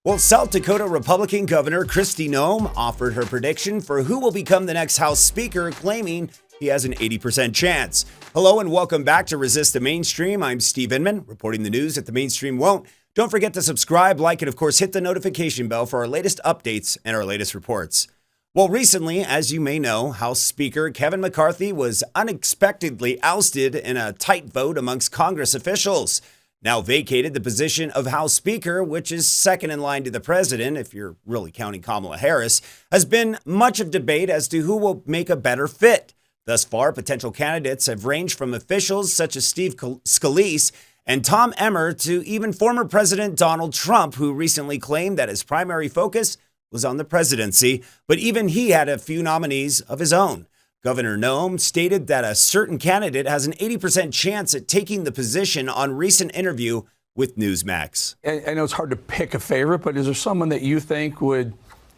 Well, South Dakota Republican Governor Kristi Noem offered her prediction for who will become the next House Speaker, claiming he has an 80% chance. Hello and welcome back to Resist the Mainstream. I'm Steve Inman, reporting the news that the mainstream won't. Don't forget to subscribe, like, and of course hit the notification bell for our latest updates and our latest reports. Well, recently, as you may know, House Speaker Kevin McCarthy was unexpectedly ousted in a tight vote amongst Congress officials. Now vacated the position of House Speaker, which is second in line to the president, if you're really counting Kamala Harris, has been much of debate as to who will make a better fit. Thus far, potential candidates have ranged from officials such as Steve Scalise and Tom Emmer to even former President Donald Trump, who recently claimed that his primary focus was on the presidency, but even he had a few nominees of his own. Governor Noem stated that a certain candidate has an 80% chance at taking the position on recent interview with Newsmax. I know it's hard to pick a favorite, but is there someone that you think would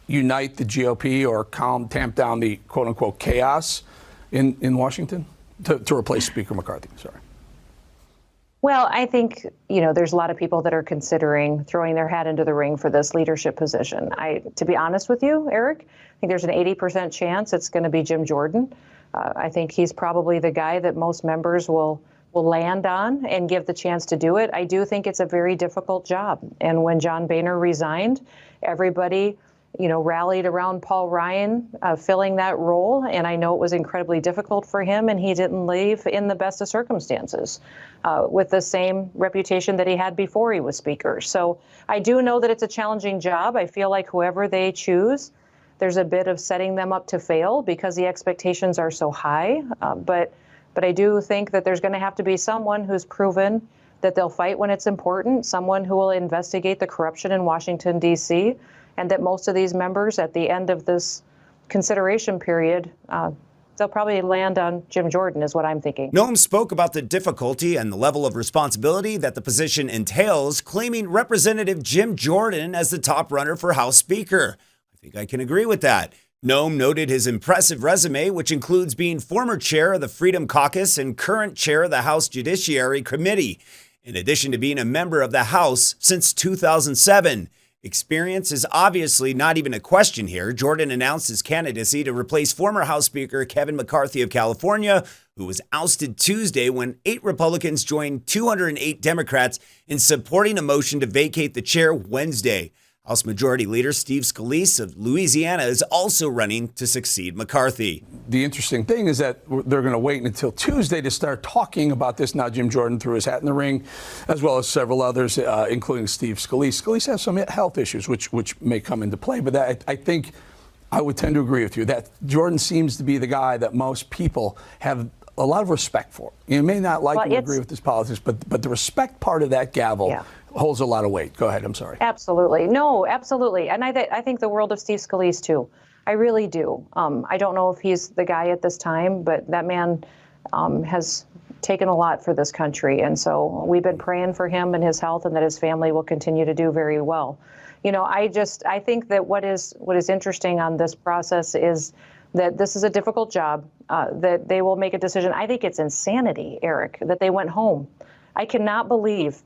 unite the GOP or tamp down the quote-unquote chaos in Washington to replace Speaker McCarthy? Sorry. Well, I think, there's a lot of people that are considering throwing their hat into the ring for this leadership position. To be honest with you, Eric, I think there's an 80% chance it's going to be Jim Jordan. I think he's probably the guy that most members will land on and give the chance to do it. I do think it's a very difficult job. And when John Boehner resigned, everybody rallied around Paul Ryan filling that role. And I know it was incredibly difficult for him, and he didn't leave in the best of circumstances with the same reputation that he had before he was Speaker. So I do know that it's a challenging job. I feel like whoever they choose, there's a bit of setting them up to fail because the expectations are so high. But I do think that there's going to have to be someone who's proven that they'll fight when it's important, someone who will investigate the corruption in Washington, D.C., and that most of these members at the end of this consideration period, they'll probably land on Jim Jordan, is what I'm thinking. Noem spoke about the difficulty and the level of responsibility that the position entails, claiming Representative Jim Jordan as the top runner for House Speaker. I think I can agree with that. Noem noted his impressive resume, which includes being former chair of the Freedom Caucus and current chair of the House Judiciary Committee, in addition to being a member of the House since 2007. Experience is obviously not even a question here. Jordan announced his candidacy to replace former House Speaker Kevin McCarthy of California, who was ousted Tuesday when 8 Republicans joined 208 Democrats in supporting a motion to vacate the chair Wednesday. House Majority Leader Steve Scalise of Louisiana is also running to succeed McCarthy. The interesting thing is that they're going to wait until Tuesday to start talking about this. Now, Jim Jordan threw his hat in the ring, as well as several others, including Steve Scalise. Scalise has some health issues, which may come into play. But I think I would tend to agree with you that Jordan seems to be the guy that most people have a lot of respect for. You may not like him, agree with his politics, but the respect part of that gavel holds a lot of weight. Go ahead. I'm sorry. Absolutely. No, absolutely. And I think the world of Steve Scalise, too. I really do. I don't know if he's the guy at this time, but that man has taken a lot for this country. And so we've been praying for him and his health and that his family will continue to do very well. I think that what is interesting on this process is that this is a difficult job, that they will make a decision. I think it's insanity, Eric, that they went home. I cannot believe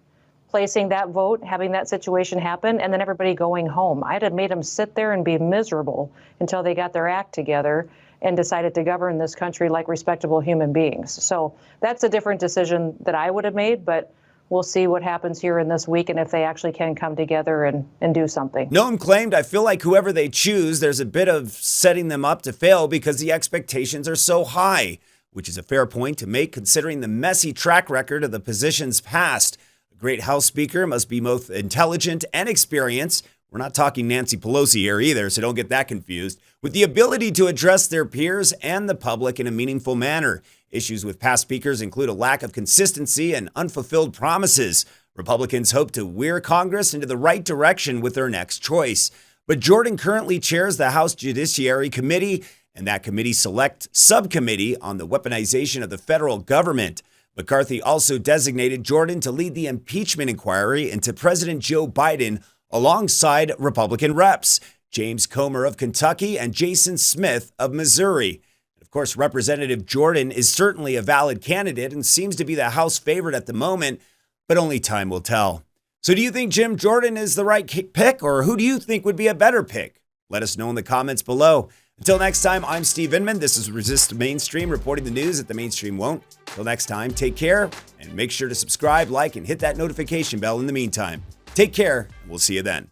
placing that vote, having that situation happen, and then everybody going home. I'd have made them sit there and be miserable until they got their act together and decided to govern this country like respectable human beings. So that's a different decision that I would have made, but we'll see what happens here in this week and if they actually can come together and do something. Noem claimed, I feel like whoever they choose, there's a bit of setting them up to fail because the expectations are so high, which is a fair point to make considering the messy track record of the position's past. A great House Speaker must be both intelligent and experienced. We're not talking Nancy Pelosi here either, so don't get that confused. With the ability to address their peers and the public in a meaningful manner. Issues with past speakers include a lack of consistency and unfulfilled promises. Republicans hope to weir Congress into the right direction with their next choice. But Jordan currently chairs the House Judiciary Committee and that committee's select subcommittee on the weaponization of the federal government. McCarthy also designated Jordan to lead the impeachment inquiry into President Joe Biden alongside Republican reps James Comer of Kentucky and Jason Smith of Missouri. Of course, Representative Jordan is certainly a valid candidate and seems to be the House favorite at the moment, but only time will tell. So do you think Jim Jordan is the right pick, or who do you think would be a better pick? Let us know in the comments below. Until next time, I'm Steve Inman. This is Resist Mainstream, reporting the news that the mainstream won't. Until next time, take care, and make sure to subscribe, like, and hit that notification bell in the meantime. Take care, and we'll see you then.